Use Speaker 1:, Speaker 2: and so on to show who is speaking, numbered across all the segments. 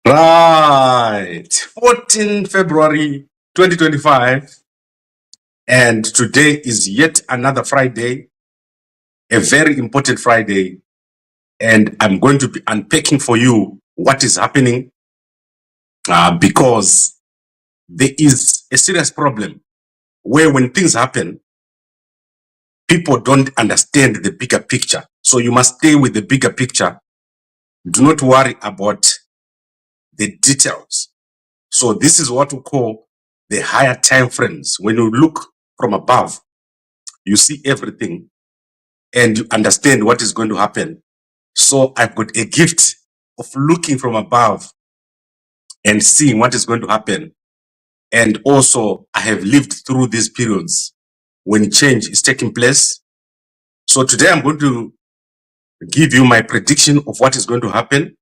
Speaker 1: Right, 14 February 2025, and today is yet another Friday, a very important Friday, and I'm going to be unpacking for you what is happening because there is a serious problem where when things happen, people don't understand the bigger picture. So you must stay with the bigger picture. Do not worry about the details. So this is what we call the higher time frames. When you look from above, you see everything and you understand what is going to happen. So I've got a gift of looking from above and seeing what is going to happen. And also I have lived through these periods when change is taking place. So today I'm going to give you my prediction of what is going to happen,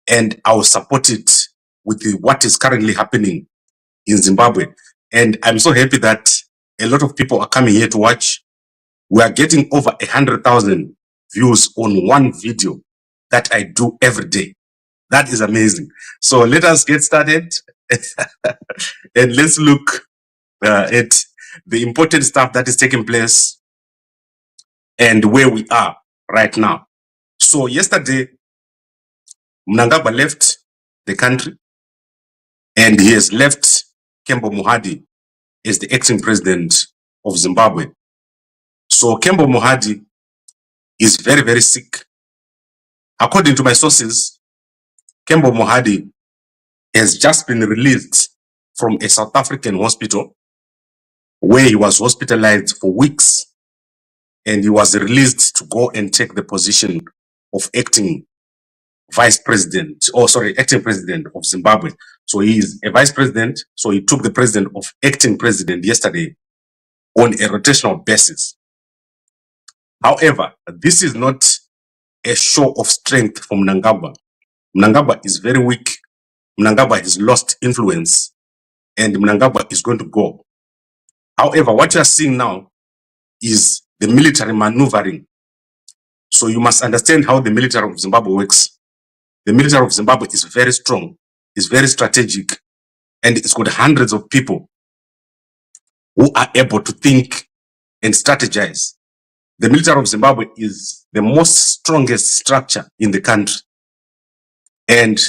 Speaker 1: and I'll support it with what is currently happening in Zimbabwe. And I'm so happy that a lot of people are coming here to watch. We are getting over 100,000 views on one video that I do every day. That is amazing. So let us get started and let's look at the important stuff that is taking place and where we are right now. So yesterday, Mnangagwa left the country and he has left Kembo Mohadi as the acting president of Zimbabwe. So Kembo Mohadi is very, very sick. According to my sources, Kembo Mohadi has just been released from a South African hospital where he was hospitalized for weeks, and he was released to go and take the position of acting vice president, acting president of Zimbabwe. So he is a vice president. So he took the president of acting president yesterday on a rotational basis. However, this is not a show of strength from Mnangagwa. Mnangagwa is very weak. Mnangagwa has lost influence, and Mnangagwa is going to go. However, what you are seeing now is the military maneuvering. So you must understand how the military of Zimbabwe works. The military of Zimbabwe is very strong, is very strategic, and it's got hundreds of people who are able to think and strategize. The military of Zimbabwe is the most strongest structure in the country, and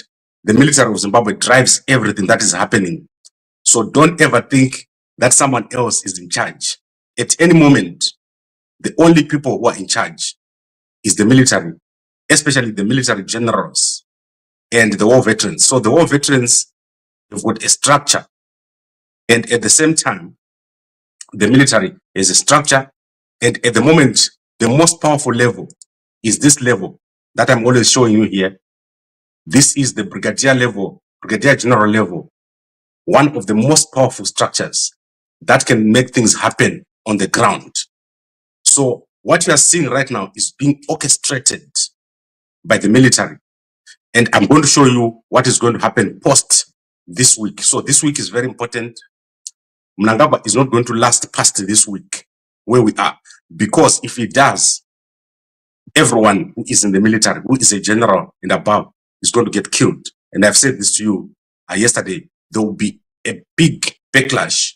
Speaker 1: the military of Zimbabwe drives everything that is happening. So don't ever think that someone else is in charge. At any moment, the only people who are in charge is the military, especially the military generals and the war veterans. So the war veterans have got a structure, and at the same time, the military is a structure. And at the moment, the most powerful level is this level that I'm always showing you here. This is the brigadier level, brigadier general level, one of the most powerful structures that can make things happen on the ground. So what you are seeing right now is being orchestrated by the military. And I'm going to show you what is going to happen post this week. So this week is very important. Mnangagwa is not going to last past this week where we are, because if he does, everyone who is in the military, who is a general and above, is going to get killed. And I've said this to you yesterday. There will be a big backlash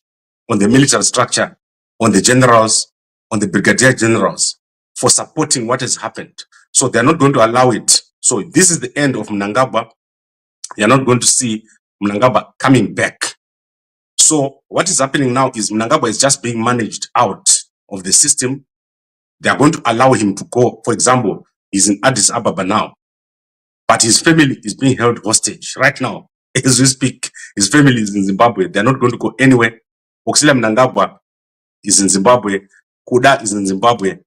Speaker 1: on the military structure, on the generals, on the brigadier generals for supporting what has happened. So they're not going to allow it. So this is the end of Mnangagwa. You're not going to see Mnangagwa coming back. So what is happening now is Mnangagwa is just being managed out of the system. They are going to allow him to go. For example, he's in Addis Ababa now, but his family is being held hostage right now. As we speak, his family is in Zimbabwe. They're not going to go anywhere. Oxila Mnangagwa is in Zimbabwe. Kuda is in Zimbabwe.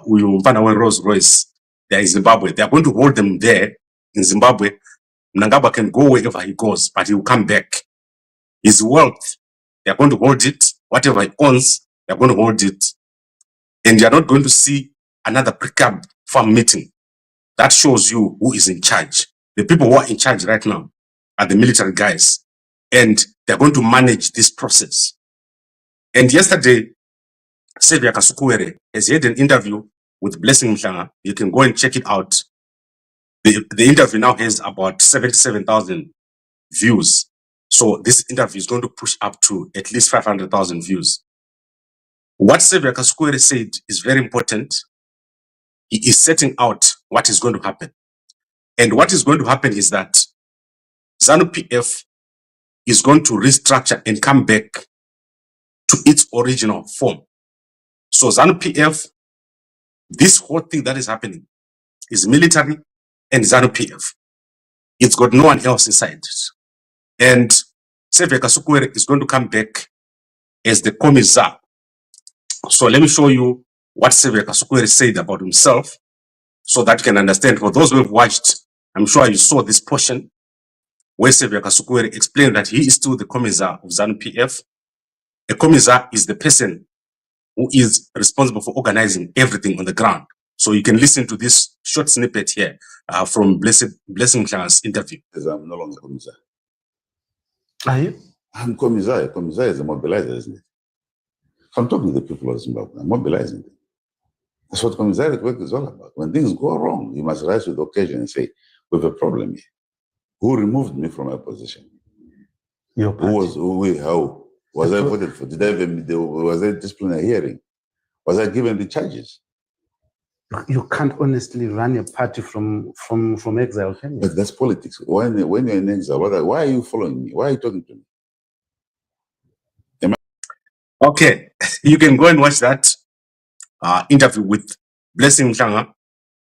Speaker 1: Rolls Royce, they are in Zimbabwe. They are going to hold them there in Zimbabwe. Mnangagwa can go wherever he goes, but he will come back. His wealth, they are going to hold it. Whatever he owns, they are going to hold it. And you are not going to see another pre-camp farm meeting. That shows you who is in charge. The people who are in charge right now are the military guys, and they're going to manage this process. And yesterday, Xavier Kasukuwere has had an interview with Blessing Mhlanga. You can go and check it out. The interview now has about 77,000 views. So this interview is going to push up to at least 500,000 views. What Xavier Kasukuwere said is very important. He is setting out what is going to happen. And what is going to happen is that ZANU PF is going to restructure and come back to its original form. So ZANU PF, this whole thing that is happening is military and ZANU PF. It's got no one else inside. And Xavier Kasukuwere is going to come back as the commissar. So let me show you what Xavier Kasukuwere said about himself so that you can understand. For those who have watched, I'm sure you saw this portion where Xavier Kasukuwere explained that he is still the commissar of ZANU PF. A commissar is the person who is responsible for organizing everything on the ground. So you can listen to this short snippet here from Blessing Mnangagwa's interview.
Speaker 2: I'm no longer commissar.
Speaker 3: Are you?
Speaker 2: I'm commissar. Commissar is a mobilizer, isn't it? I'm talking to the people of Zimbabwe. I'm mobilizing them. That's what commissariat work is all about. When things go wrong, you must rise with the occasion and say, we have a problem here. Who removed me from my position?
Speaker 3: Your party.
Speaker 2: How? Was I voted for? Was there a disciplinary hearing? Was I given the charges?
Speaker 3: You can't honestly run a party from exile, can you?
Speaker 2: But that's politics. When you're in exile, why are you following me? Why are you talking to me?
Speaker 1: Okay, you can go and watch that interview with Blessing Mnangagwa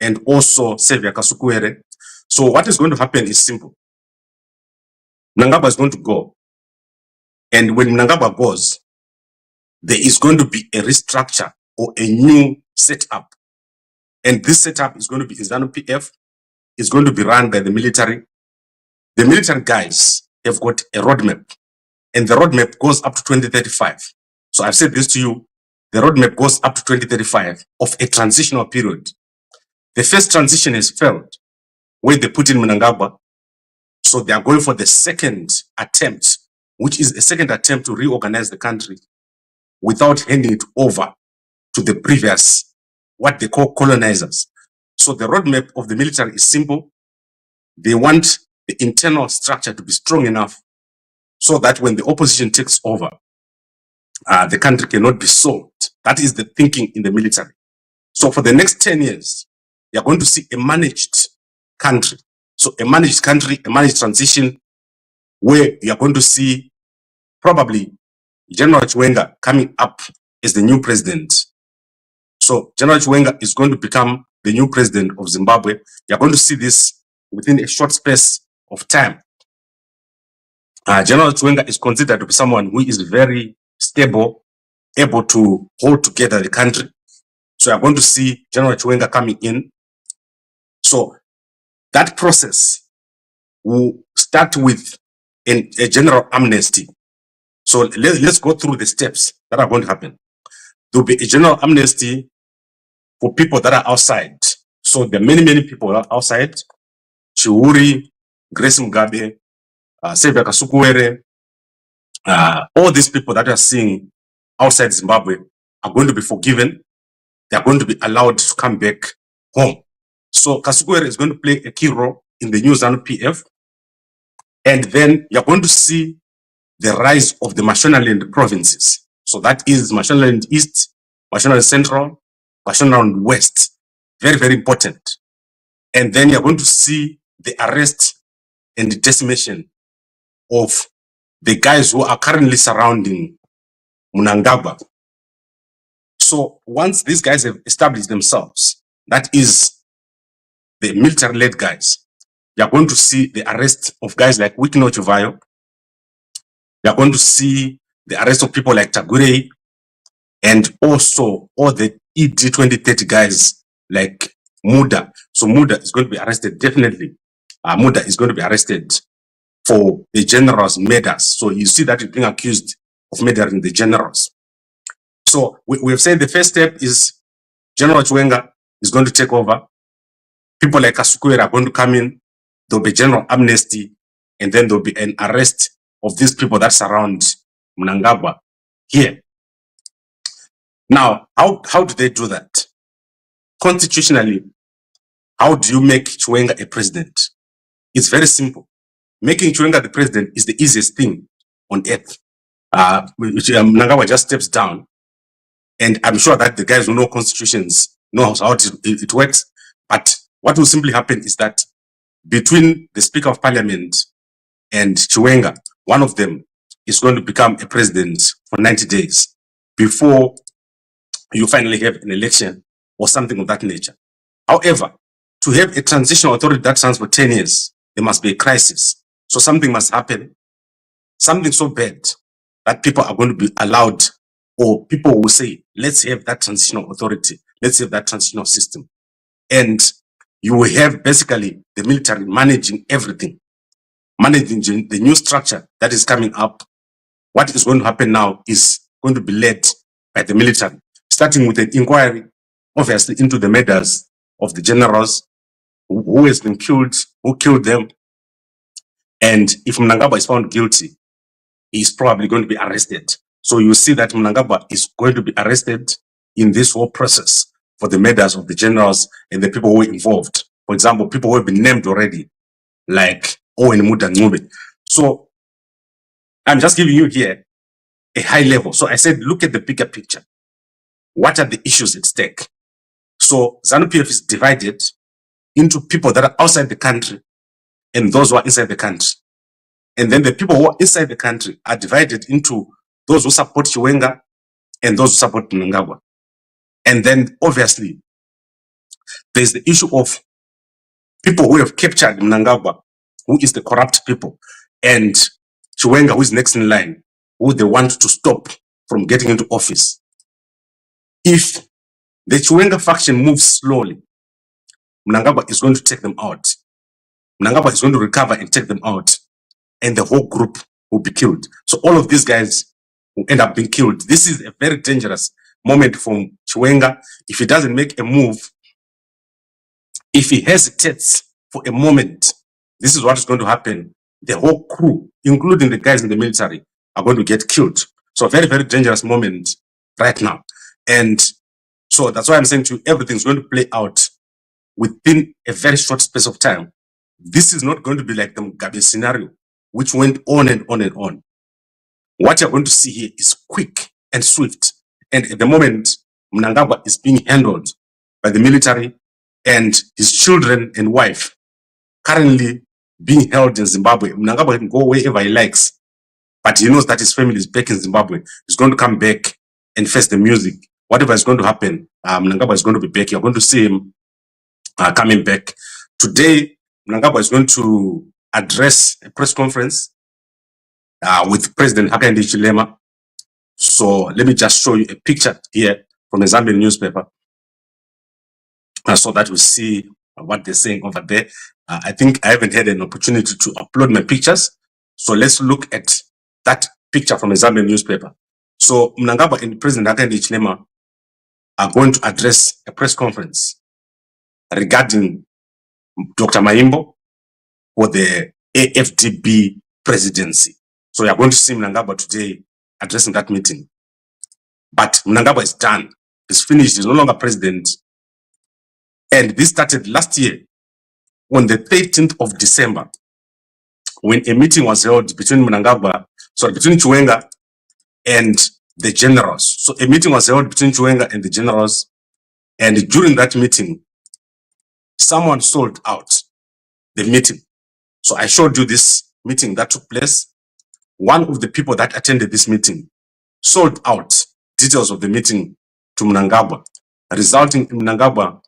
Speaker 1: and also Xavier Kasukuwere. So what is going to happen is simple. Mnangagwa is going to go. And when Mnangagwa goes, there is going to be a restructure or a new setup. And this setup is going to be ZANU PF. It's going to be run by the military. The military guys have got a roadmap. And the roadmap goes up to 2035. So I've said this to you. The roadmap goes up to 2035 of a transitional period. The first transition is failed, where they put in Mnangagwa. So they are going for the second attempt, which is a second attempt to reorganize the country without handing it over to the previous, what they call colonizers. So the roadmap of the military is simple. They want the internal structure to be strong enough so that when the opposition takes over, the country cannot be sold. That is the thinking in the military. So for the next 10 years, you're going to see a managed country. So a managed country, a managed transition, where you're going to see probably General Chiwenga coming up as the new president. So General Chiwenga is going to become the new president of Zimbabwe. You're going to see this within a short space of time. General Chiwenga is considered to be someone who is very stable, able to hold together the country. So you're going to see General Chiwenga coming in. So that process will start with a general amnesty. So let's go through the steps that are going to happen. There will be a general amnesty for people that are outside. So there are many people outside. Chiwuri, Grace Mugabe, Xavier Kasukuwere, all these people that are seeing outside Zimbabwe are going to be forgiven. They are going to be allowed to come back home. So Kasukuwere is going to play a key role in the new ZANU PF. And then you're going to see the rise of the Mashonaland provinces. So that is Mashonaland East, Mashonaland Central, Mashonaland West. Very important. And then you're going to see the arrest and the decimation of the guys who are currently surrounding Mnangagwa. So once these guys have established themselves, that is the military-led guys, you're going to see the arrest of guys like Wikino Chuvayo. You're going to see the arrest of people like Tagure, and also all the ED 2030 guys like Muda. So Muda is going to be arrested, definitely. Muda is going to be arrested for the generals' murders. So you see that he's being accused of murdering the generals. So we've said the first step is General Chiwenga is going to take over. People like Kasukuwere are going to come in. There'll be general amnesty, and then there'll be an arrest of these people that surround Mnangagwa here. Now, how do they do that? Constitutionally, How do you make Chiwenga a president? It's very simple. Making Chiwenga the president is the easiest thing on earth. Mnangagwa just steps down, and I'm sure that the guys who know constitutions know how it works. But what will simply happen is that between the Speaker of Parliament and Chiwenga, one of them is going to become a president for 90 days before you finally have an election or something of that nature. However, to have a transitional authority that stands for 10 years, there must be a crisis. So something must happen, something so bad that people are going to be allowed, or people will say, let's have that transitional authority, let's have that transitional system. And you will have basically the military managing everything, managing the new structure that is coming up. What is going to happen now is going to be led by the military, starting with an inquiry, obviously, into the murders of the generals, who has been killed, who killed them. And if Mnangagwa is found guilty, he is probably going to be arrested. So you see that Mnangagwa is going to be arrested in this whole process for the murders of the generals and the people who were involved. For example, people who have been named already, like Owen Muda Ngube. So I'm just giving you here a high level. So I said, look at the bigger picture. What are the issues at stake? So ZANU PF is divided into people that are outside the country and those who are inside the country. And then the people who are inside the country are divided into those who support Chiwenga and those who support Mnangagwa. And then obviously, there's the issue of people who have captured Mnangagwa, who is the corrupt people, and Chiwenga, who is next in line, who they want to stop from getting into office. If the Chiwenga faction moves slowly, Mnangagwa is going to take them out. Mnangagwa is going to recover and take them out, and the whole group will be killed. So all of these guys will end up being killed. This is a very dangerous moment for Chiwenga. If he doesn't make a move, if he hesitates for a moment, this is what is going to happen. The whole crew, including the guys in the military, are going to get killed. So a very, very dangerous moment right now. And so that's why I'm saying to you, everything's going to play out within a very short space of time. This is not going to be like the Mugabe scenario, which went on and on and on. What you're going to see here is quick and swift. And at the moment, Mnangagwa is being handled by the military, and his children and wife currently being held in Zimbabwe. Mnangagwa can go wherever he likes, but he knows that his family is back in Zimbabwe. He's going to come back and face the music. Whatever is going to happen, Mnangagwa is going to be back. You're going to see him coming back. Today, Mnangagwa is going to address a press conference with President Hakainde Hichilema. So let me just show you a picture here from a Zambian newspaper so that we see what they're saying over there. I think I haven't had an opportunity to upload my pictures. So let's look at that picture from a Zambian newspaper. So Mnangagwa and President Hakainde Hichilema are going to address a press conference regarding Dr. Mayimbo for the AFDB presidency. So you are going to see Mnangagwa today addressing that meeting. But Mnangagwa is done. He's finished. He's no longer president. And this started last year on the 13th of December when a meeting was held between between Chiwenga and the generals. So a meeting was held between Chiwenga and the generals. And during that meeting, someone sold out the meeting. So I showed you this meeting that took place. One of the people that attended this meeting sold out details of the meeting to Mnangagwa, resulting in Mnangagwa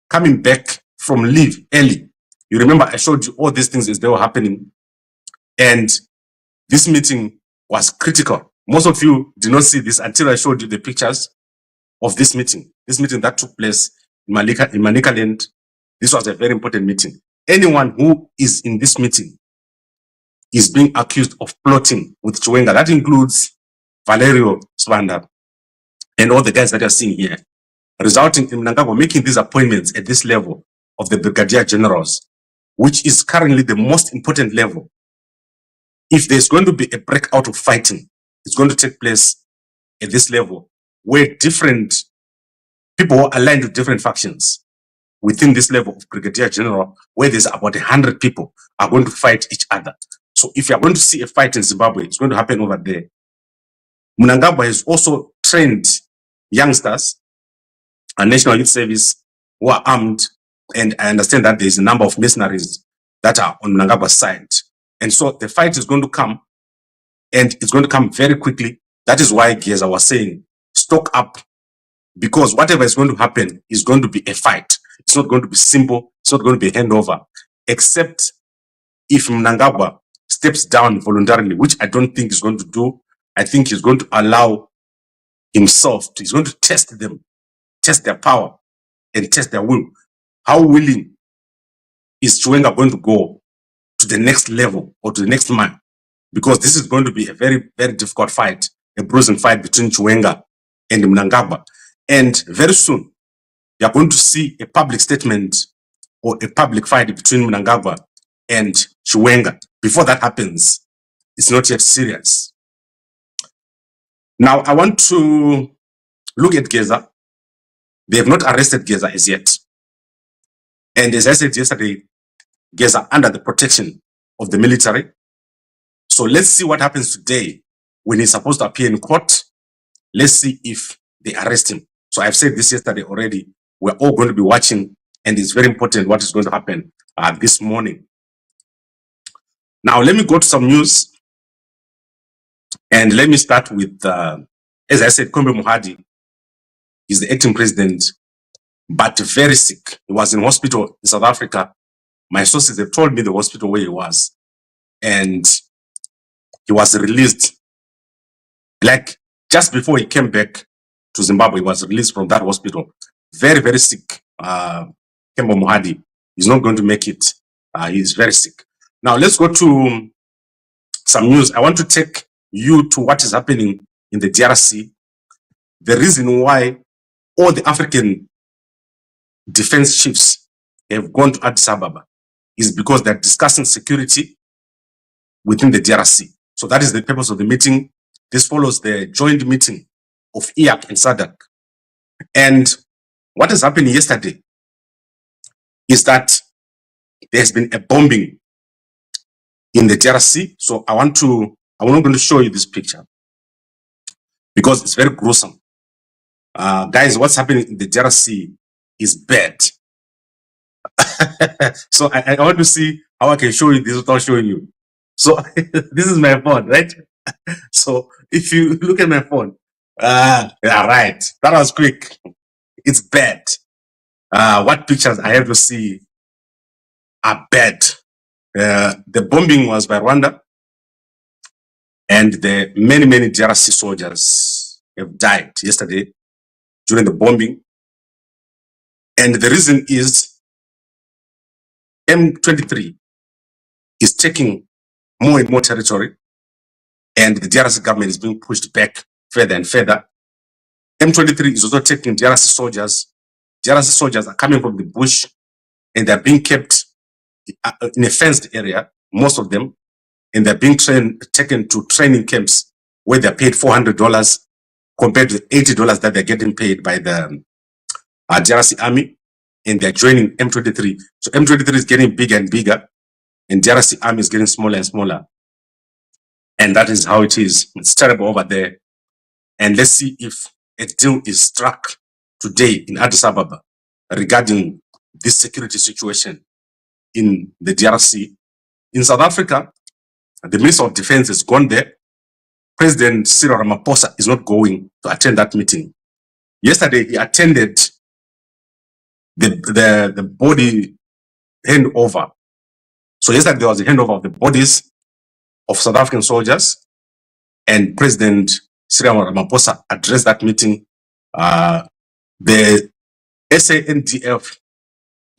Speaker 1: coming back from leave early. You remember I showed you all these things as they were happening. And this meeting was critical. Most of you did not see this until I showed you the pictures of this meeting. This meeting that took place in Mashonaland. This was a very important meeting. Anyone who is in this meeting is being accused of plotting with Chiwenga. That includes Valerio Swanda and all the guys that you're seeing here, resulting in Mnangagwa making these appointments at this level of the brigadier generals, which is currently the most important level. If there's going to be a breakout of fighting, it's going to take place at this level, where different people are aligned with different factions within this level of brigadier general, where there's about 100 people are going to fight each other. So if you're going to see a fight in Zimbabwe, it's going to happen over there. Mnangagwa has also trained youngsters and National Youth Service who are armed, and I understand that there's a number of mercenaries that are on Mnangagwa's side. And so the fight is going to come, and it's going to come very quickly. That is why Geza was saying, stock up, because whatever is going to happen is going to be a fight. It's not going to be simple. It's not going to be a handover, except if Mnangagwa steps down voluntarily, which I don't think he's going to do. I think he's going to allow himself he's going to test them, test their power and test their will. How willing is Chiwenga going to go to the next level or to the next man? Because this is going to be a very, very difficult fight, a bruising fight between Chiwenga and Mnangagwa. And very soon, you're going to see a public statement or a public fight between Mnangagwa and Chiwenga. Before that happens, it's not yet serious. Now, I want to look at Geza. They have not arrested Geza as yet. And as I said yesterday, Geza under the protection of the military. So let's see what happens today when he's supposed to appear in court. Let's see if they arrest him. So I've said this yesterday already. We're all going to be watching, and it's very important what is going to happen this morning. Now, let me go to some news. And let me start with, as I said, Kembo Mohadi is the acting president, but very sick. He was in hospital in South Africa. My sources have told me the hospital where he was. And he was released, like just before he came back to Zimbabwe, he was released from that hospital. Very, very sick. Kembo Mohadi is not going to make it. He's very sick. Now, let's go to some news. I want to take you to what is happening in the DRC. The reason why all the African defense chiefs have gone to Addis Ababa is because they're discussing security within the DRC. So that is the purpose of the meeting. This follows the joint meeting of IAC and SADC. And what has happened yesterday is that there's been a bombing in the DRC. So I'm not going to show you this picture because it's very gruesome. Guys, what's happening in the DRC is bad. So I want to see how I can show you this without showing you. So this is my phone, right? So if you look at my phone, yeah, right. That was quick. It's bad. What pictures I have to see are bad. The bombing was by Rwanda, and the many DRC soldiers have died yesterday during the bombing. And the reason is M23 is taking more and more territory, and the DRC government is being pushed back further and further. M23 is also taking DRC soldiers. DRC soldiers are coming from the bush, and they're being kept in a fenced area, most of them, and they're being taken to training camps where they're paid $400 compared to the $80 that they're getting paid by the DRC army, and they're joining M23. So M23 is getting bigger and bigger, and DRC army is getting smaller and smaller. And that is how it is. It's terrible over there. And let's see if a deal is struck today in Addis Ababa regarding this security situation in the DRC. In South Africa, the Minister of Defense has gone there. President Cyril Ramaphosa is not going to attend that meeting. Yesterday, he attended the body handover. So yesterday, there was a handover of the bodies of South African soldiers, and President Cyril Ramaphosa addressed that meeting. The SANDF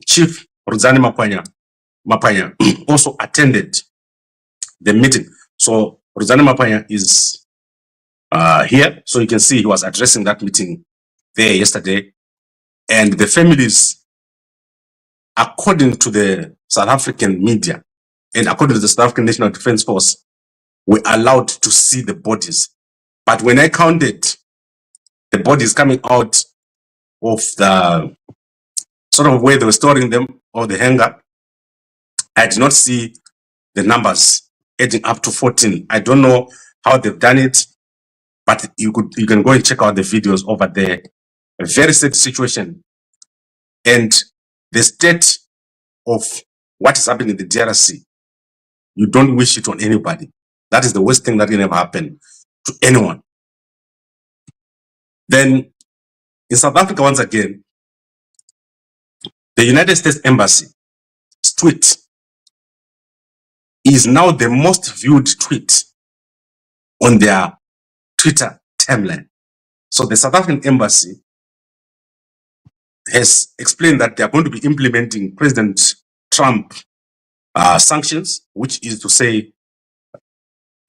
Speaker 1: Chief Ruzani Mapanya also attended the meeting. So Ruzani Mapanya is here. So you can see he was addressing that meeting there yesterday. And the families, according to the South African media and according to the South African National Defense Force, were allowed to see the bodies. But when I counted the bodies coming out of the sort of where they were storing them or the hangar. I did not see the numbers adding up to 14. I don't know how they've done it, but you can go and check out the videos over there. A very sad situation. And the state of what is happening in the DRC, you don't wish it on anybody. That is the worst thing that can ever happen to anyone. Then in South Africa, once again, the United States Embassy's tweet is now the most viewed tweet on their Twitter timeline. So the South African Embassy has explained that they are going to be implementing President Trump sanctions, which is to say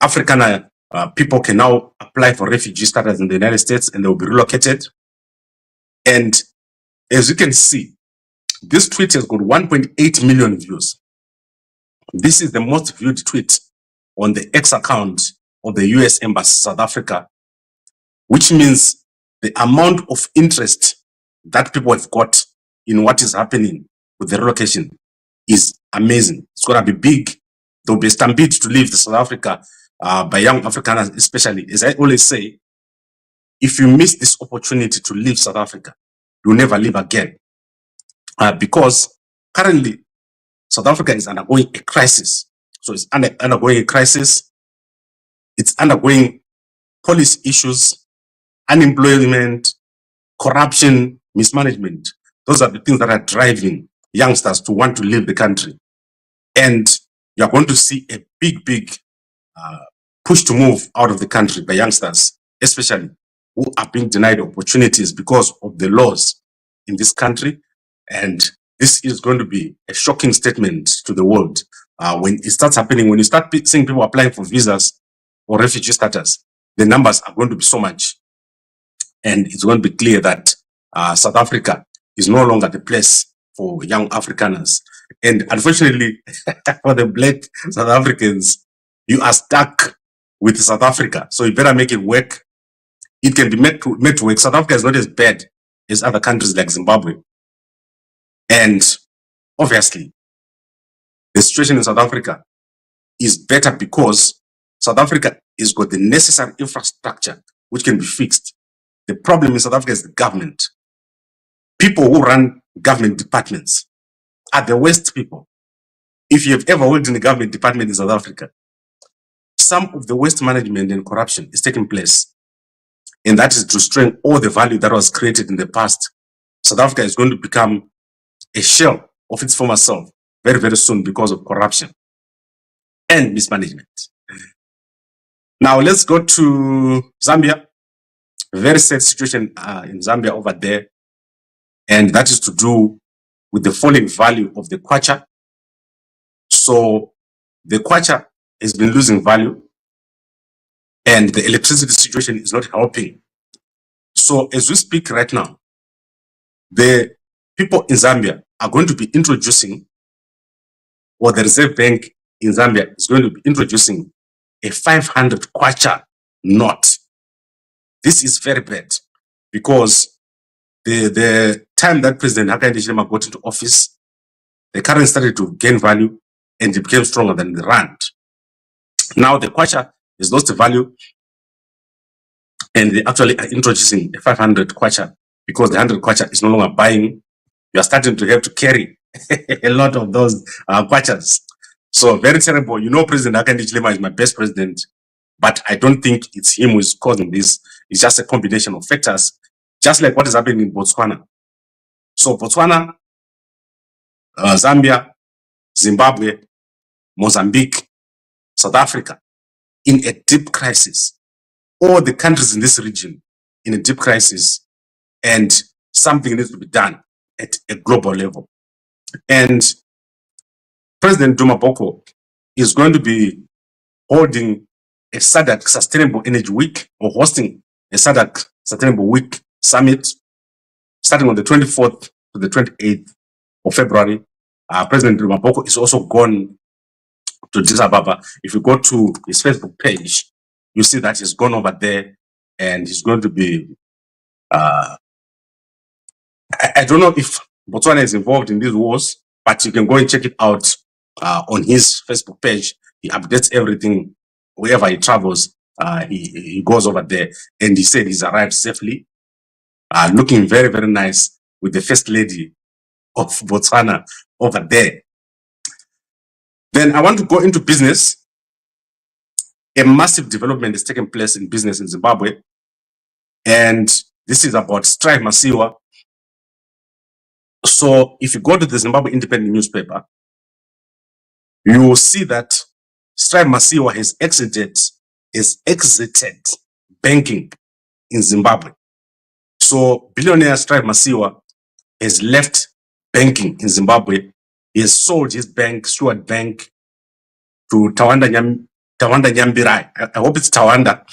Speaker 1: African people can now apply for refugee status in the United States and they will be relocated. And as you can see, this tweet has got 1.8 million views. This is the most viewed tweet on the X account of the US Embassy South Africa, which means the amount of interest that people have got in what is happening with the relocation is amazing. It's going to be big. There will be a stampede to leave the South Africa by young Africans, especially. As I always say, if you miss this opportunity to leave South Africa, you'll never leave again. Because currently, South Africa is undergoing a crisis. So it's undergoing a crisis. It's undergoing policy issues, unemployment, corruption, mismanagement. Those are the things that are driving youngsters to want to leave the country. And you're going to see a big push to move out of the country by youngsters, especially who are being denied opportunities because of the laws in this country. And this is going to be a shocking statement to the world when it starts happening. When you start seeing people applying for visas or refugee status, the numbers are going to be so much. And it's going to be clear that South Africa is no longer the place for young Afrikaners. And unfortunately, for the black South Africans, you are stuck with South Africa. So you better make it work. It can be made to work. South Africa is not as bad as other countries like Zimbabwe. And obviously, the situation in South Africa is better because South Africa has got the necessary infrastructure which can be fixed. The problem in South Africa is the government. People who run government departments are the worst people. If you have ever worked in a government department in South Africa, some of the waste management and corruption is taking place. And that is destroying all the value that was created in the past. South Africa is going to become a shell of its former self very, very soon because of corruption and mismanagement. Now let's go to Zambia. Very sad situation in Zambia over there. And that is to do with the falling value of the kwacha. So the kwacha has been losing value and the electricity situation is not helping. So as we speak right now, the people in Zambia are going to be introducing, or the Reserve Bank in Zambia is going to be introducing a 500 kwacha note. This is very bad because the time that President Hakainde Hichilema got into office, the currency started to gain value and it became stronger than the rand. Now the kwacha has lost the value and they actually are introducing a 500 kwacha because the 100 kwacha is no longer buying. You are starting to have to carry a lot of those kwachas. So very terrible. You know, President Hakainde Hichilema is my best president, but I don't think it's him who is causing this. It's just a combination of factors, just like what is happening in Botswana. So Botswana, Zambia, Zimbabwe, Mozambique, South Africa, in a deep crisis. All the countries in this region in a deep crisis, and something needs to be done at a global level. And President Duma Boko is going to be holding a SADC Sustainable Energy Week, or hosting a SADC Sustainable Week Summit starting on the 24th to the 28th of February. President Duma Boko is also gone to Addis Ababa. If you go to his Facebook page, you see that he's gone over there and he's going to be, I don't know if Botswana is involved in these wars, but you can go and check it out on his Facebook page. He updates everything wherever he travels. He goes over there, and he said he's arrived safely, looking very, very nice with the first lady of Botswana over there. Then I want to go into business. A massive development is taking place in business in Zimbabwe, and this is about Strive Masiyiwa. So if you go to the Zimbabwe Independent newspaper, you will see that Strive Masiyiwa has exited banking in Zimbabwe. So billionaire Strive Masiyiwa has left banking in Zimbabwe. He has sold his bank, Stewart Bank, to Tawanda Nyambirai. I hope it's Tawanda.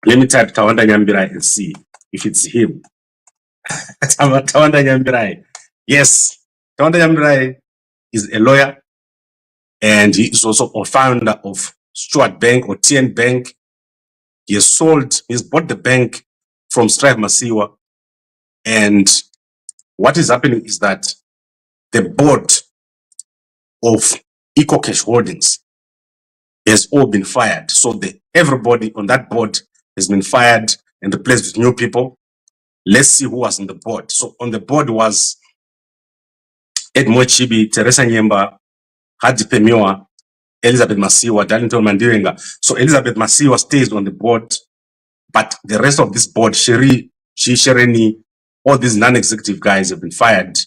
Speaker 1: Let me type Tawanda Nyambirai and see if it's him. Tawanda Nyambirai. Yes, Tawanda Nyambirai is a lawyer, and he is also a founder of Stewart Bank or TN Bank. He's bought the bank from Strive Masiyiwa, and what is happening is that the board of EcoCash Holdings has all been fired. So everybody on that board has been fired and replaced with new people. Let's see who was on the board. So on the board was Edmo Chibi, Teresa Nyemba, Hadi Pemiwa, Elizabeth Masiyiwa, Darlington Mandirenga. So Elizabeth Masiyiwa stays on the board, but the rest of this board, Shereni, all these non-executive guys have been fired,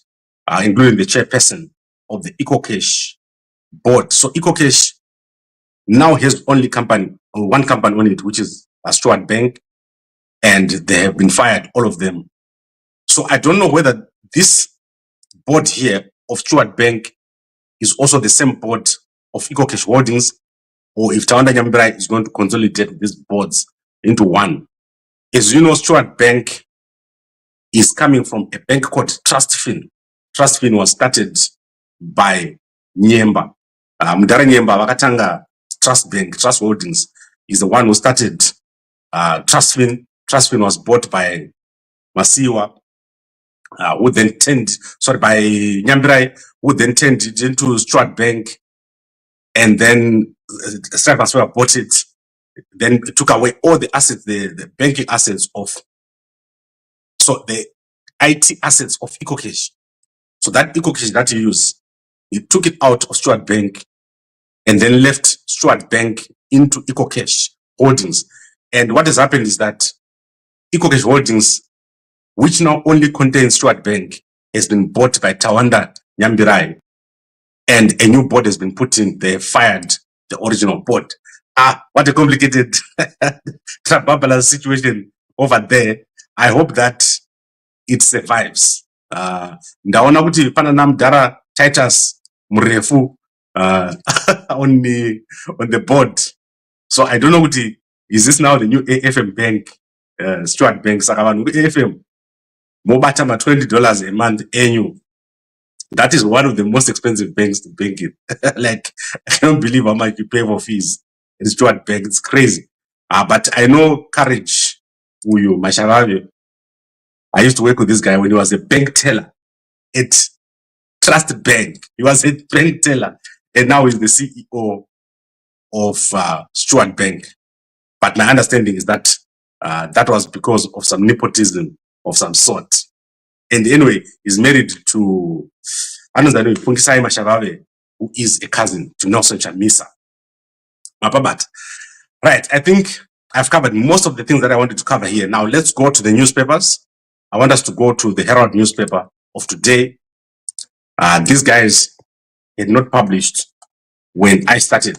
Speaker 1: including the chairperson of the EcoCash board. So EcoCash now has one company on it, which is a Stewart Bank, and they have been fired, all of them. So I don't know whether this board here of Stewart Bank is also the same board of EcoCash Holdings, or if Tawanda Nyambirai is going to consolidate these boards into one. As you know, Stewart Bank is coming from a bank called TrustFin. TrustFin was started by Nyemba. Mudara Nyemba wakatanga Trust Bank, Trust Holdings is the one who started TrustFin. TrustFin was bought by Masiyiwa, who then by Nyambirai, who then turned it into Stewart Bank, and then Strive Masiyiwa bought it, then took away all the assets, the banking assets of, so the IT assets of EcoCash. So that EcoCash that you use, he took it out of Stewart Bank and then left Stewart Bank into EcoCash Holdings. And what has happened is that EcoCash Holdings, which now only contains Stewart Bank, has been bought by Tawanda Nyambirai, and a new board has been put in. They fired the original board. What a complicated Trababala situation over there. I hope that it survives. Ndaona kuti pana namdara Titus Mrefu on the board. So I don't know what is this now the new AFM Bank, Stewart Bank. Sakavangu AFM Mobata $20 a month annual. That is one of the most expensive banks to bank in. Like, I can't believe how much you pay for fees in Stewart Bank. It's crazy. But I know Courage, Uyu Masharave. I used to work with this guy when he was a bank teller at Trust Bank. He was a bank teller, and now he's the CEO of Stewart Bank. But my understanding is that that was because of some nepotism of some sort. And anyway, he's married to Anuzani Pungisai Masharave, who is a cousin to Nelson Chamisa. But right, I think I've covered most of the things that I wanted to cover here. Now let's go to the newspapers. I want us to go to the Herald newspaper of today. These guys had not published when I started.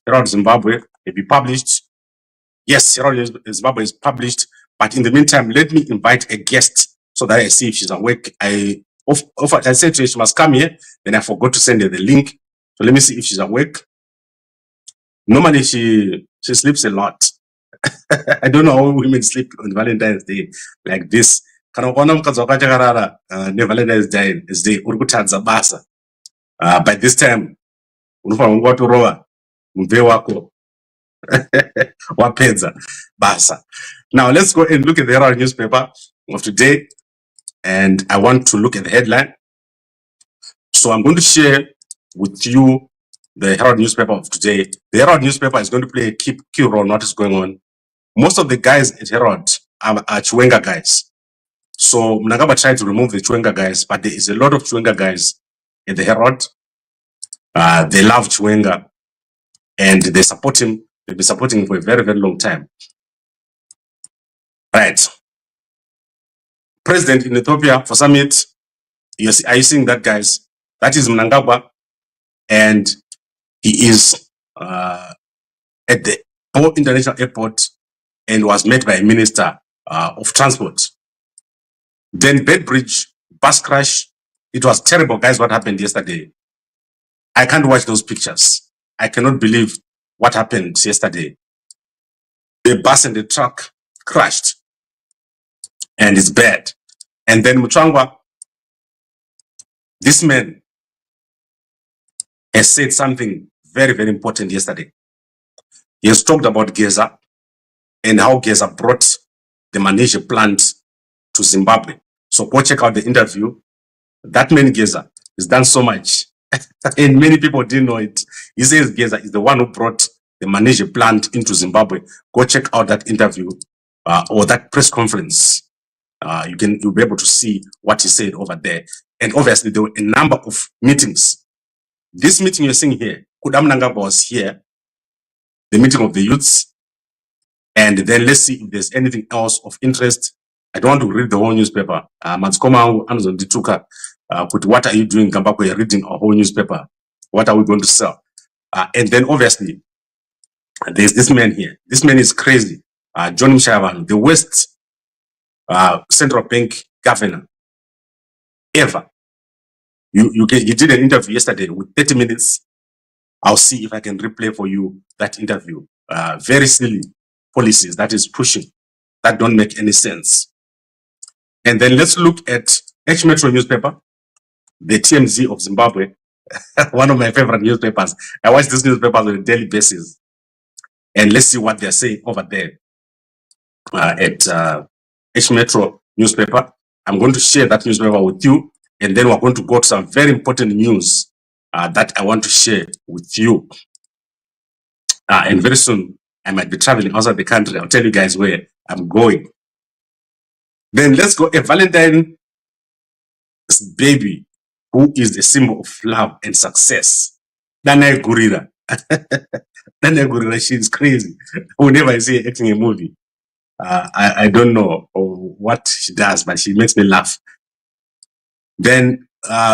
Speaker 1: Herald Zimbabwe may be published. Yes, Herald Zimbabwe is published. But in the meantime, let me invite a guest so that I see if she's awake. I said to her she must come here, then I forgot to send her the link. So let me see if she's awake. Normally she sleeps a lot. I don't know how women sleep on Valentine's Day like this. Valentine's Day is day urukutadza basa. By this time, unofanirwa kutorova mumve wako wapedza basa. Now let's go and look at the Herald newspaper of today. and I want to look at the headline. So I'm going to share with you the Herald newspaper of today. The Herald newspaper is going to play a key role in what is going on. Most of the guys at Herald are Chiwenga guys. So Mnangagwa tried to remove the Chiwenga guys, but there is a lot of Chiwenga guys in the Herald. They love Chiwenga and they support him. They've been supporting him for a very, very long time. Right. President in Ethiopia for summit. Are you seeing that, guys? That is Mnangagwa, and he is at the international airport and was met by a minister of transport. Then Bedbridge bus crash. It was terrible, guys, what happened yesterday. I can't watch those pictures. I cannot believe what happened yesterday. The bus and the truck crashed, and it's bad. And then Muchangwa, this man has said something very, very important yesterday. He has talked about Geza and how Geza brought the Malaysia plant to Zimbabwe. So go check out the interview. That man Geza has done so much and many people didn't know it. He says Geza is the one who brought the Malaysia plant into Zimbabwe. Go check out that interview or that press conference. You'll be able to see what he said over there. And obviously there were a number of meetings. This meeting you're seeing here, Mnangagwa was here, the meeting of the youths. And then let's see if there's anything else of interest. I don't want to read the whole newspaper. What are you doing, Gambakwe? You're reading a whole newspaper. What are we going to sell? And then obviously, there's this man here. This man is crazy. John Mshavan, the West Central Bank governor ever. You did an interview yesterday with 30 minutes. I'll see if I can replay for you that interview. Very silly policies that is pushing, that don't make any sense. And then let's look at H Metro newspaper, the TMZ of Zimbabwe, one of my favorite newspapers. I watch this newspaper on a daily basis. And let's see what they're saying over there at H Metro newspaper. I'm going to share that newspaper with you, and then we're going to go to some very important news that I want to share with you. And very soon, I might be traveling outside the country. I'll tell you guys where I'm going. Then let's go. A Valentine's baby who is the symbol of love and success. Dana Gurira. Dana Gurira, she's crazy. Whenever I see her acting a movie, I don't know what she does, but she makes me laugh. Then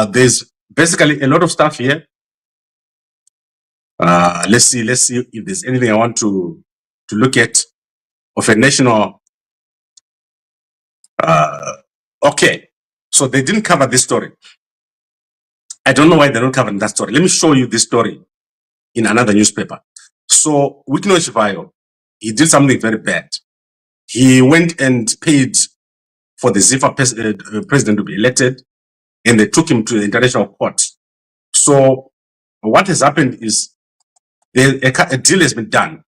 Speaker 1: there's basically a lot of stuff here. Let's see if there's anything I want to look at of a national. Okay, so they didn't cover this story. I don't know why they're not covering that story. Let me show you this story in another newspaper. So Wikino Chivayo, he did something very bad. He went and paid for the ZIFA president to be elected, and they took him to the international court. So what has happened is a deal has been done,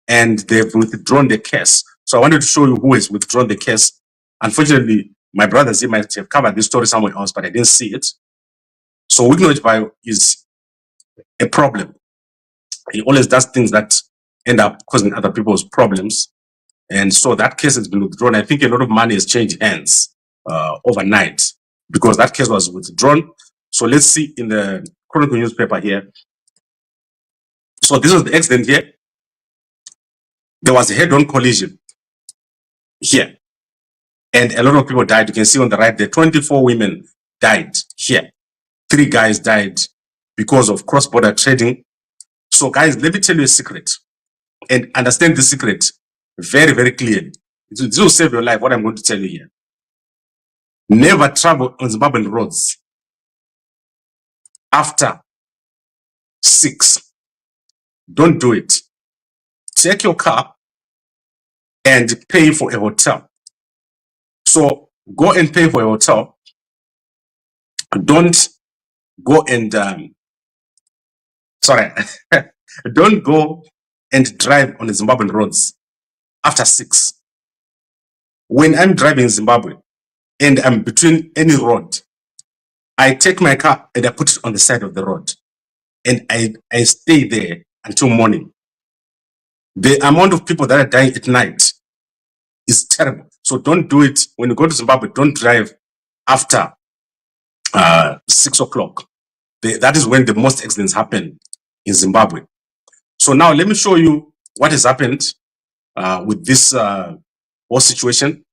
Speaker 1: and they've withdrawn the case. So I wanted to show you who has withdrawn the case. Unfortunately, my brother Z might have covered this story somewhere else, but I didn't see it. So Wikino Chivayo is a problem. He always does things that end up causing other people's problems. And so that case has been withdrawn. I think a lot of money has changed hands overnight because that case was withdrawn. So let's see in the Chronicle newspaper here. So this was the accident here. There was a head-on collision here. And a lot of people died. You can see on the right there, 24 women died here. 3 guys died because of cross-border trading. So guys, let me tell you a secret and understand the secret very, very clearly. This will save your life, what I'm going to tell you here. Never travel on Zimbabwean roads after 6. Don't do it. Take your car and pay for a hotel. So go and pay for a hotel. Don't go and don't go and drive on the Zimbabwean roads after 6. When I'm driving in Zimbabwe and I'm between any road, I take my car and I put it on the side of the road. And I stay there until morning. The amount of people that are dying at night is terrible. So don't do it. When you go to Zimbabwe, don't drive after 6 o'clock. That is when the most accidents happen in Zimbabwe. So now let me show you what has happened with this whole situation.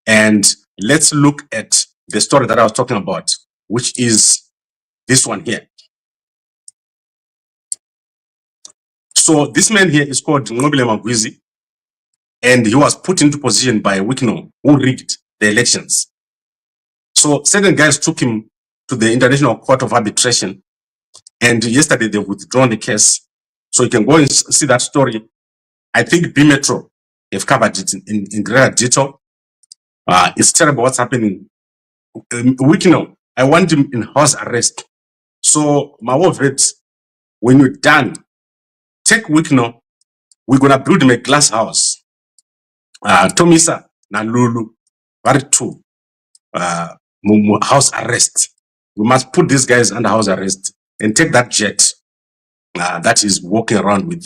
Speaker 1: And let's look at the story that I was talking about, which is this one here. So this man here is called Nqobile Magwizi, and he was put into position by Wikino, who rigged the elections. So certain guys took him to the International Court of Arbitration, and yesterday they withdrawn the case. So you can go and see that story. I think B Metro have covered it in greater detail. It's terrible what's happening. Wikino, I want him in house arrest. So my word, when you're done, take Wikino. We're gonna build him a glass house. Tomisa na Lulu, very two. House arrest. We must put these guys under house arrest and take that jet that he's walking around with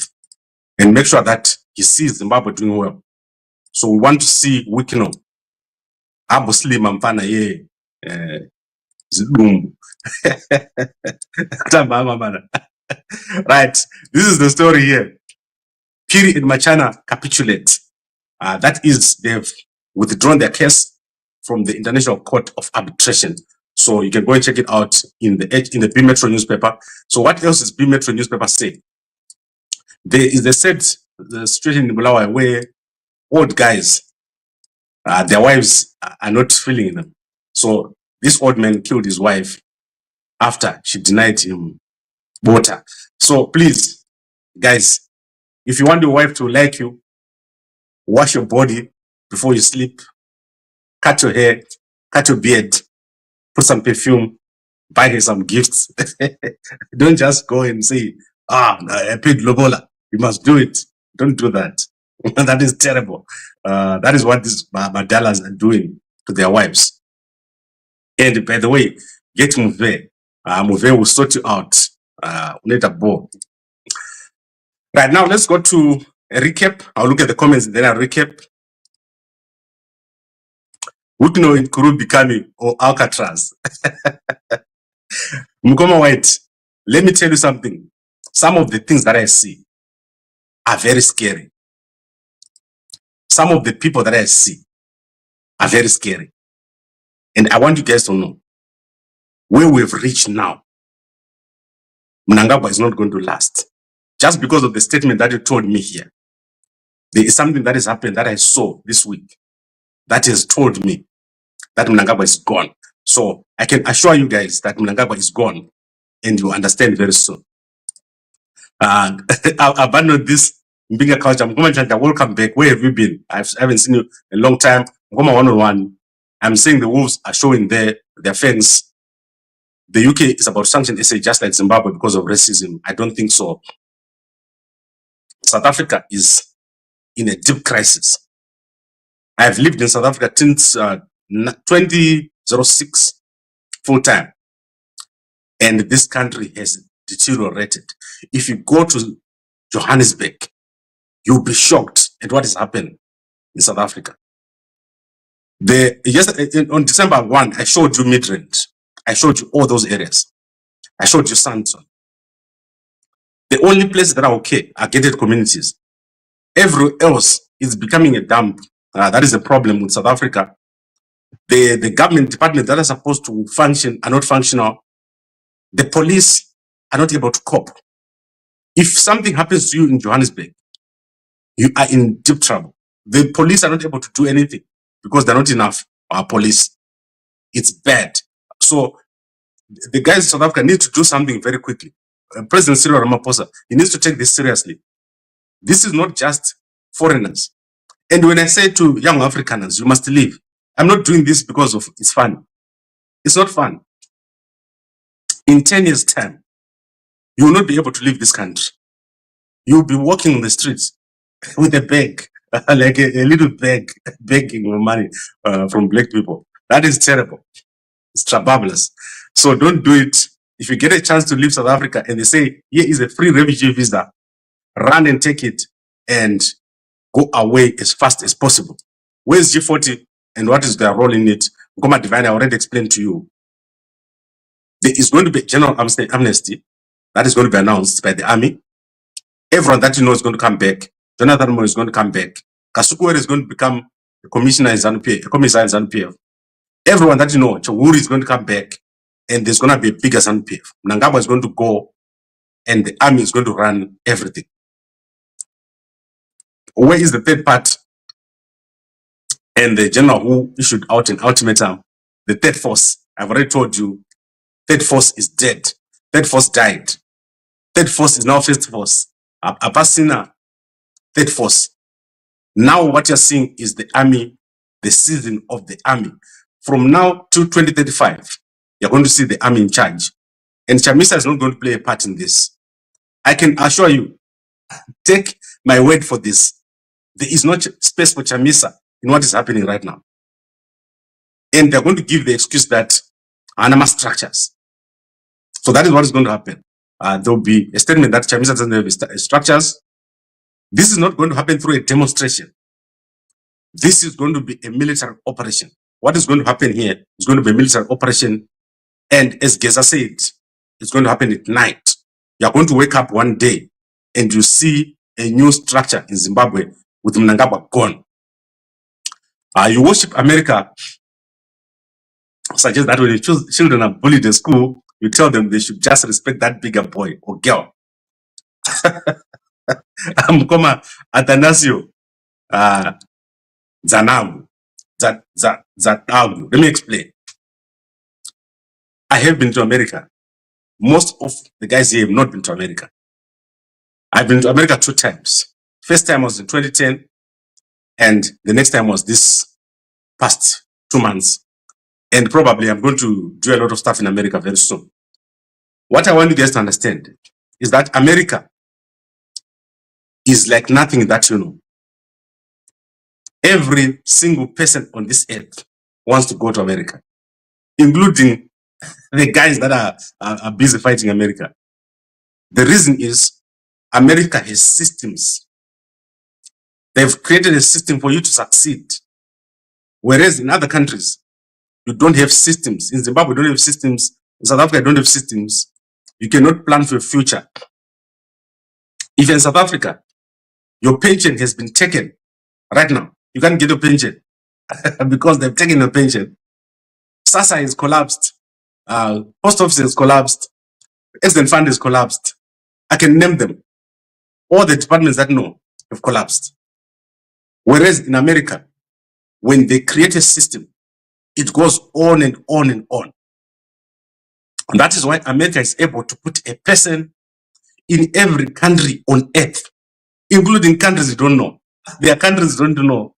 Speaker 1: and make sure that he sees Zimbabwe doing well. So we want to see Wikino. Abu Slim Ampana ye Zidumbu. Right. This is the story here. Piri and Machana capitulate. That is, they've withdrawn their case from the International Court of Arbitration. So you can go and check it out in the B Metro newspaper. So what else is B Metro newspaper saying? They said the situation in Bulawayo where old guys, their wives are not feeling them. So this old man killed his wife after she denied him water. So please, guys, if you want your wife to like you, wash your body before you sleep, cut your hair, cut your beard, put some perfume, buy her some gifts. Don't just go and say, I paid Lobola. You must do it. Don't do that. That is terrible. That is what these Madalas are doing to their wives. And by the way, get Muve. Muve will sort you out. Later, Bo. Right now, let's go to a recap. I'll look at the comments and then I'll recap. Wikino in Kuru Bikani or Alcatraz. Mukoma White, let me tell you something. Some of the things that I see are very scary. Some of the people that I see are very scary. And I want you guys to know where we've reached now. Mnangagwa is not going to last. Just because of the statement that you told me here. There is something that has happened that I saw this week that has told me that Mnangagwa is gone. So I can assure you guys that Mnangagwa is gone and you understand very soon. I've abandoned this bigger culture. Welcome back. Where have you been? I haven't seen you in a long time. One-on-one. I'm saying the wolves are showing their fangs. The UK is about to sanction SA just like Zimbabwe because of racism. I don't think so. South Africa is in a deep crisis. I've lived in South Africa since 2006 full time. And this country has deteriorated. If you go to Johannesburg, you'll be shocked at what is happening in South Africa. On December 1, I showed you Midrand. I showed you all those areas. I showed you Sandton. The only places that are okay are gated communities. Everywhere else is becoming a dump. That is a problem with South Africa. The government departments that are supposed to function are not functional. The police are not able to cope. If something happens to you in Johannesburg, you are in deep trouble. The police are not able to do anything because they're not enough police. It's bad. So the guys in South Africa need to do something very quickly. President Cyril Ramaphosa, he needs to take this seriously. This is not just foreigners. And when I say to young Afrikaners, you must leave, I'm not doing this because of it's fun. It's not fun. In 10 years' time, you will not be able to leave this country. You'll be walking on the streets with a bag, like a little bag, begging for money from black people. That is terrible. It's trabulous. So don't do it. If you get a chance to leave South Africa and they say, here is a free refugee visa, run and take it and go away as fast as possible. Where's G40 and what is their role in it? Goma Divine, I already explained to you. There is going to be a general amnesty that is going to be announced by the army. Everyone that you know is going to come back. Jonathan Moore is going to come back. Kasukuwere is going to become a commissioner in ZANU PF, a commissar in ZANU PF. Everyone that you know, Chiwenga is going to come back, and there's going to be a bigger ZANU PF. Mnangagwa is going to go, and the army is going to run everything. Where is the third part? And the general who issued out an ultimatum, the third force, I've already told you, third force is dead. Third force died. Third force is now first force. Apasina, third force. Now what you're seeing is the army, the season of the army. From now to 2035, you're going to see the army in charge. And Chamisa is not going to play a part in this. I can assure you, take my word for this. There is no space for Chamisa in what is happening right now. And they're going to give the excuse that Anama structures. So that is what is going to happen. There will be a statement that Chamisa doesn't have structures. This is not going to happen through a demonstration. This is going to be a military operation. What is going to happen here is going to be a military operation. And as Geza said, it's going to happen at night. You're going to wake up one day and you see a new structure in Zimbabwe with Mnangagwa gone. You worship America, suggest that when your children are bullied in school, you tell them they should just respect that bigger boy or girl. Mkoma Atanasio Zanamu. Let me explain. I have been to America. Most of the guys here have not been to America. I've been to America 2 times. First time was in 2010, and the next time was this past 2 months. And probably I'm going to do a lot of stuff in America very soon. What I want you guys to understand is that America is like nothing that you know. Every single person on this earth wants to go to America, including the guys that are busy fighting America. The reason is America has systems. They've created a system for you to succeed. Whereas in other countries, you don't have systems. In Zimbabwe, you don't have systems. In South Africa, you don't have systems. You cannot plan for your future. If in South Africa, your pension has been taken right now, you can't get a pension because they've taken your pension. SASA is collapsed. Post office is collapsed. Exile fund is collapsed. I can name them. All the departments that know have collapsed. Whereas in America, when they create a system, it goes on and on and on. And that is why America is able to put a person in every country on earth, including countries you don't know. There are countries you don't know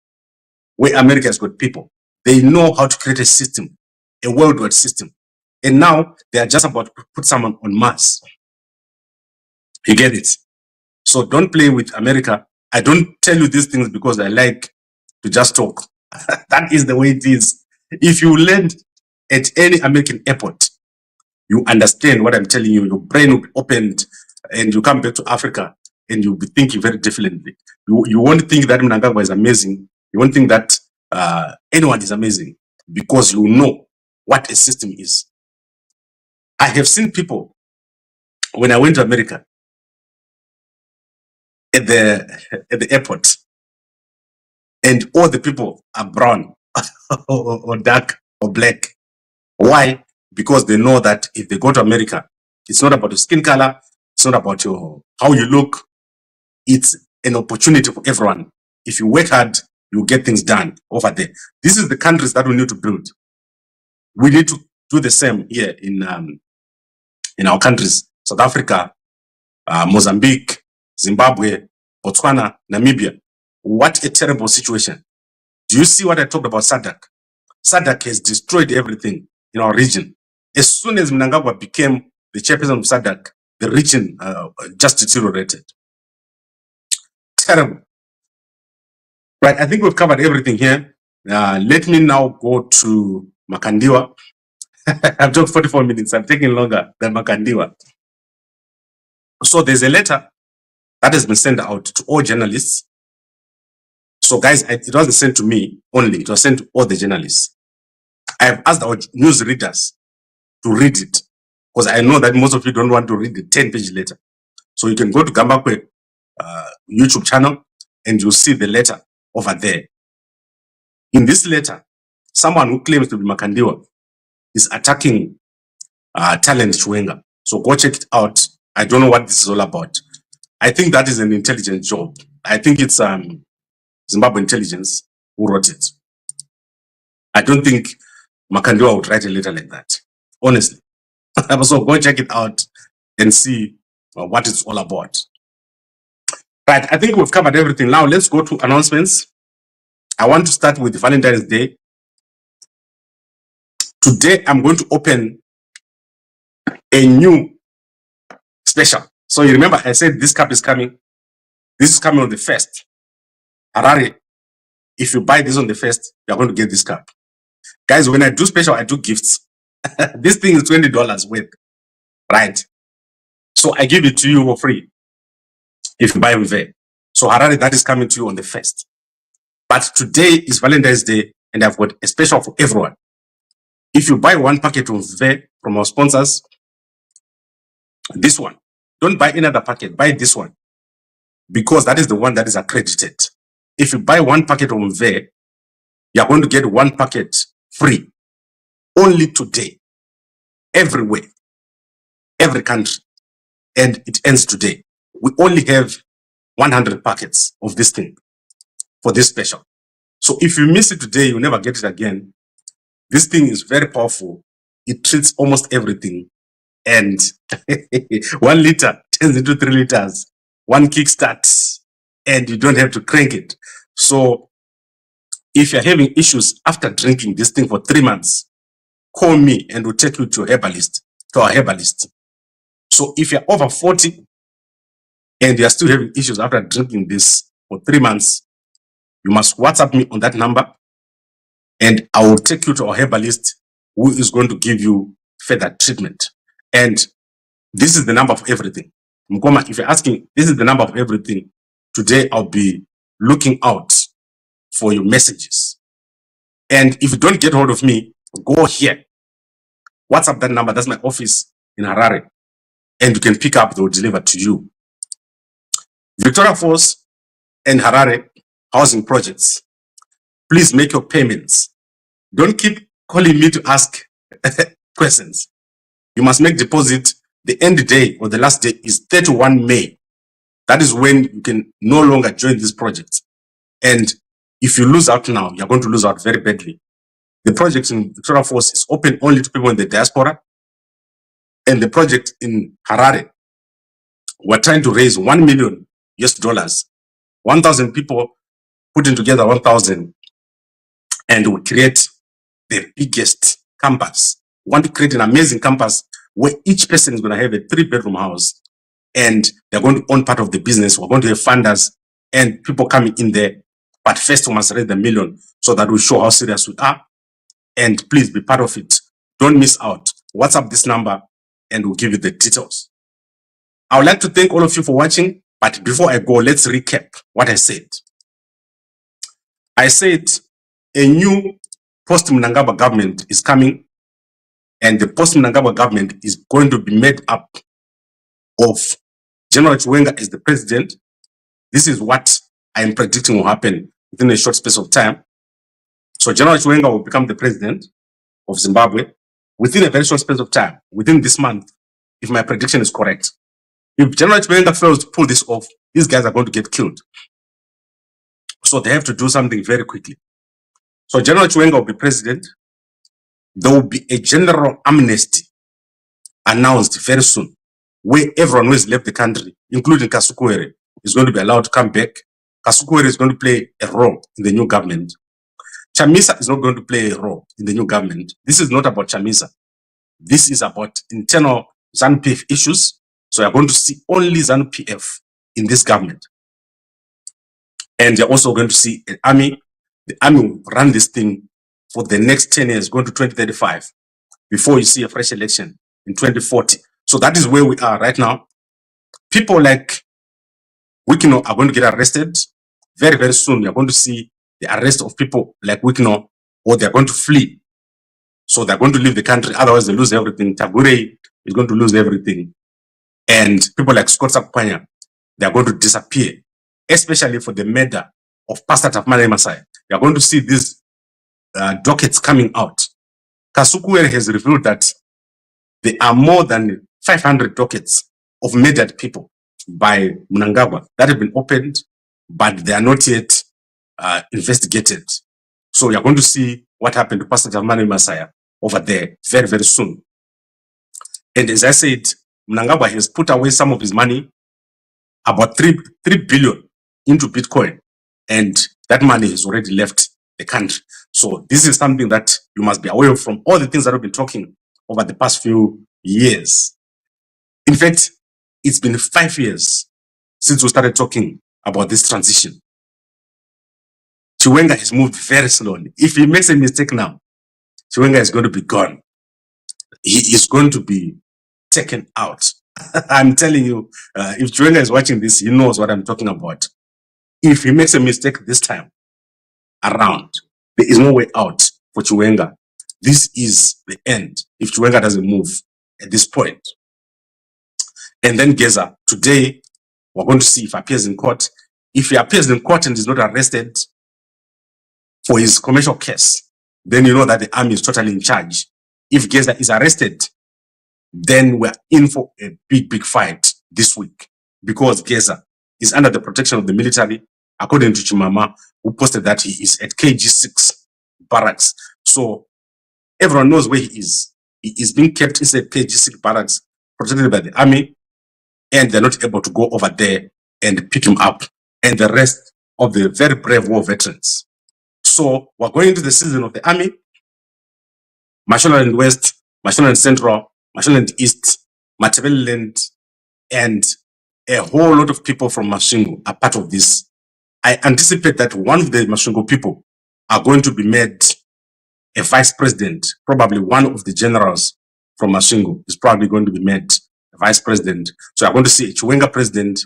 Speaker 1: where America has got people. They know how to create a system, a worldwide system. And now they are just about to put someone on Mars. You get it? So don't play with America. I don't tell you these things because I like to just talk. That is the way it is. If you land at any American airport, you understand what I'm telling you. Your brain will be opened and you come back to Africa and you'll be thinking very differently. You won't think that Mnangagwa is amazing. You won't think that anyone is amazing because you know what a system is. I have seen people, when I went to America, at the airport, and all the people are brown or dark or black. Why? Because they know that if they go to America, it's not about your skin color, it's not about how you look. It's an opportunity for everyone. If you work hard, you get things done over there. This is the countries that we need to build. We need to do the same here in our countries: South Africa, Mozambique, Zimbabwe, Botswana, Namibia. What a terrible situation. Do you see what I talked about SADC? SADC has destroyed everything in our region. As soon as Mnangagwa became the chairperson of SADC, the region just deteriorated. Terrible. Right, I think we've covered everything here. Let me now go to Makandiwa. I've talked 44 minutes. I'm taking longer than Makandiwa. So there's a letter that has been sent out to all journalists. So guys, it wasn't sent to me only. It was sent to all the journalists. I have asked our news readers to read it because I know that most of you don't want to read the 10-page letter. So you can go to Gambakwe YouTube channel and you'll see the letter over there. In this letter, someone who claims to be Makandiwa is attacking talent Chiwenga. So go check it out. I don't know what this is all about. I think that is an intelligence job. I think it's Zimbabwe intelligence who wrote it. I don't think Makandiwa would write a letter like that, honestly. So go check it out and see what it's all about. Right, I think we've covered everything. Now let's go to announcements. I want to start with Valentine's Day. Today, I'm going to open a new special. So you remember I said this cup is coming. This is coming on the 1st. Harare, if you buy this on the 1st, you're going to get this cup. Guys, when I do special, I do gifts. This thing is $20 worth, right? So I give it to you for free if you buy with it. So Harare, that is coming to you on the 1st. But today is Valentine's Day, and I've got a special for everyone. If you buy one packet of V from our sponsors, this one, don't buy another packet, buy this one, because that is the one that is accredited. If you buy one packet of V, you're going to get one packet free, only today, everywhere, every country, and it ends today. We only have 100 packets of this thing for this special. So if you miss it today, you'll never get it again. This thing is very powerful. It treats almost everything. And 1 liter turns into 3 liters. One kickstart, and you don't have to crank it. So if you're having issues after drinking this thing for 3 months, call me and we'll take you to our herbalist. So if you're over 40 and you're still having issues after drinking this for 3 months, you must WhatsApp me on that number and I will take you to our herbalist who is going to give you further treatment. And this is the number of everything. Mkoma, if you're asking, this is the number of everything. Today, I'll be looking out for your messages. And if you don't get hold of me, go here. WhatsApp that number. That's my office in Harare. And you can pick up, they'll deliver to you. Victoria Falls and Harare housing projects. Please make your payments. Don't keep calling me to ask questions. You must make deposit. The end day or the last day is 31 May. That is when you can no longer join this project. And if you lose out now, you're going to lose out very badly. The project in Victoria Falls is open only to people in the diaspora. And the project in Harare, we're trying to raise $1 million US. 1,000 people putting together 1,000, and we create the biggest campus. We want to create an amazing campus where each person is going to have a 3-bedroom house, and they're going to own part of the business. We're going to have funders and people coming in there. But first, we must raise the $1 million so that we show how serious we are. And please be part of it. Don't miss out. WhatsApp this number and we'll give you the details. I would like to thank all of you for watching. But before I go, let's recap what I said. I said a new Post Mnangagwa government is coming, and the Post Mnangagwa government is going to be made up of General Chiwenga as the president. This is what I am predicting will happen within a short space of time. So General Chiwenga will become the president of Zimbabwe within a very short space of time, within this month, if my prediction is correct. If General Chiwenga fails to pull this off, these guys are going to get killed. So they have to do something very quickly. So General Chiwenga will be president. There will be a general amnesty announced very soon, where everyone who has left the country, including Kasukuwere, is going to be allowed to come back. Kasukuwere is going to play a role in the new government. Chamisa is not going to play a role in the new government. This is not about Chamisa. This is about internal ZANU PF issues. So you're going to see only ZANU PF in this government. And you're also going to see an army. The army will run this thing for the next 10 years, going to 2035, before you see a fresh election in 2040. So that is where we are right now. People like Wikino are going to get arrested very, very soon. You're going to see the arrest of people like Wikino, or they're going to flee. So they're going to leave the country. Otherwise, they lose everything. Tagure is going to lose everything. And people like Scott Sakupanya, they're going to disappear, especially for the murder of Pastor Tafmane Masai. You're going to see these dockets coming out. Kasukuwere has revealed that there are more than 500 dockets of murdered people by Mnangagwa that have been opened, but they are not yet investigated. So you're going to see what happened to Pastor Tafmane Masai over there very, very soon. And as I said, Mnangagwa has put away some of his money, about 3 billion into Bitcoin, and that money has already left the country. So this is something that you must be aware of from all the things that we've been talking over the past few years. In fact, it's been 5 years since we started talking about this transition. Chiwenga has moved very slowly. If he makes a mistake now, Chiwenga is going to be gone. He is going to be taken out. I'm telling you, if Chiwenga is watching this, he knows what I'm talking about. If he makes a mistake this time around, there is no way out for Chiwenga. This is the end if Chiwenga doesn't move at this point. And then Geza, today, we're going to see if he appears in court. If he appears in court and is not arrested for his commercial case, then you know that the army is totally in charge. If Geza is arrested, then we're in for a big, big fight this week, because Geza is under the protection of the military, according to Chimama, who posted that he is at KG6 barracks. So everyone knows where he is. He is being kept inside KG6 barracks, protected by the army, and they're not able to go over there and pick him up, and the rest of the very brave war veterans. So we're going into the season of the army. Mashonaland West, Mashonaland Central, Mashonaland East, Masvingo, and a whole lot of people from Masvingo are part of this. I anticipate that one of the Masvingo people are going to be made a vice president. Probably one of the generals from Masvingo is probably going to be made a vice president. So I'm going to see a Chiwenga president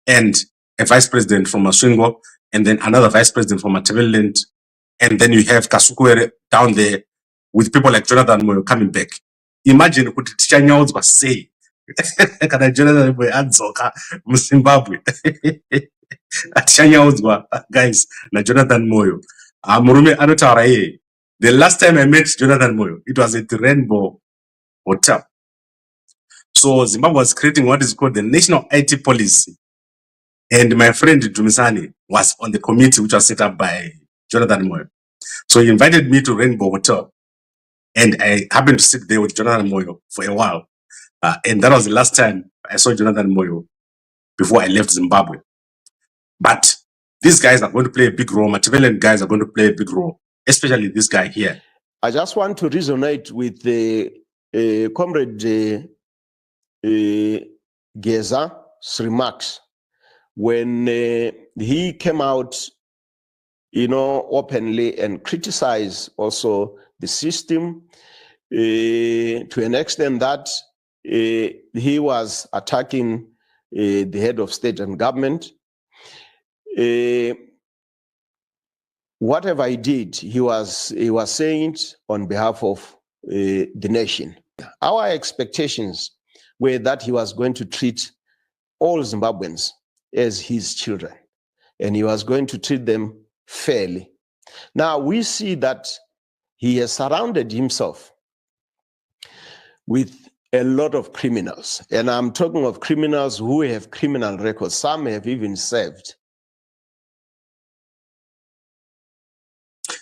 Speaker 1: and a vice president from Masvingo, and then another vice president from Masvingo, and then you have Kasukuwere down there with people like Jonathan Moyo coming back. Imagine kuti tichanyaudzwa sei kana Jonathan Moyo adzoka muZimbabwe. Tichanyaudzwa guys na Jonathan Moyo. Murume anotaura iye. The last time I met Jonathan Moyo, it was at the Rainbow Hotel. So Zimbabwe was creating what is called the National IT Policy. And my friend Dumisani was on the committee which was set up by Jonathan Moyo. So he invited me to Rainbow Hotel. And I happened to sit there with Jonathan Moyo for a while. And that was the last time I saw Jonathan Moyo before I left Zimbabwe. But these guys are going to play a big role. Masvingo guys are going to play a big role, especially this guy here.
Speaker 4: I just want to resonate with the comrade Geza's remarks when he came out, openly and criticized also the system to an extent that he was attacking the head of state and government. Whatever he did, he was saying it on behalf of the nation. Our expectations were that he was going to treat all Zimbabweans as his children, and he was going to treat them fairly. Now we see that he has surrounded himself with a lot of criminals, and I'm talking of criminals who have criminal records. Some have even served.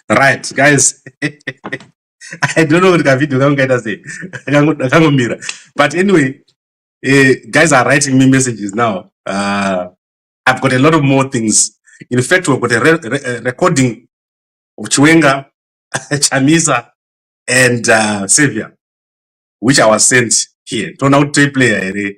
Speaker 1: Right, guys. I don't know what David is saying. But anyway, guys are writing me messages now. I've got a lot of more things. In fact, we've got a recording of Chiwenga, Chamisa, and Xavier, which I was sent here. Turn out to player,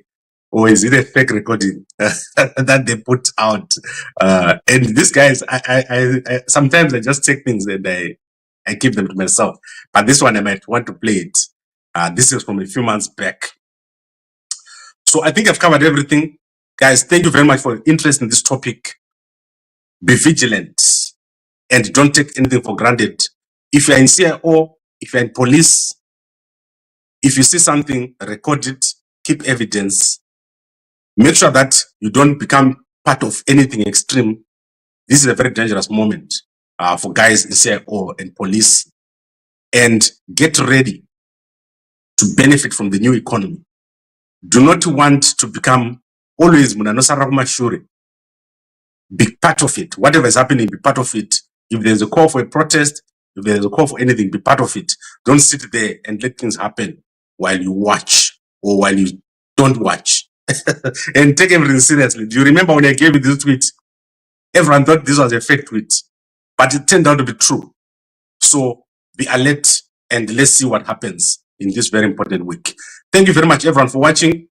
Speaker 1: or is it a fake recording that they put out? And these guys, I sometimes I just take things and I I keep them to myself. But this one I might want to play it. This is from a few months back. So I think I've covered everything. Guys, thank you very much for your interest in this topic. Be vigilant and don't take anything for granted. If you're in CIO, if you're in police, if you see something, record it, keep evidence. Make sure that you don't become part of anything extreme. This is a very dangerous moment for guys in CIO and police. And get ready to benefit from the new economy. Do not want to become always Munanosarakumashure. Be part of it. Whatever is happening, be part of it. If there's a call for a protest, if there's a call for anything, be part of it. Don't sit there and let things happen while you watch or while you don't watch. And take everything seriously. Do you remember when I gave you this tweet? Everyone thought this was a fake tweet, but it turned out to be true. So be alert and let's see what happens in this very important week. Thank you very much, everyone, for watching.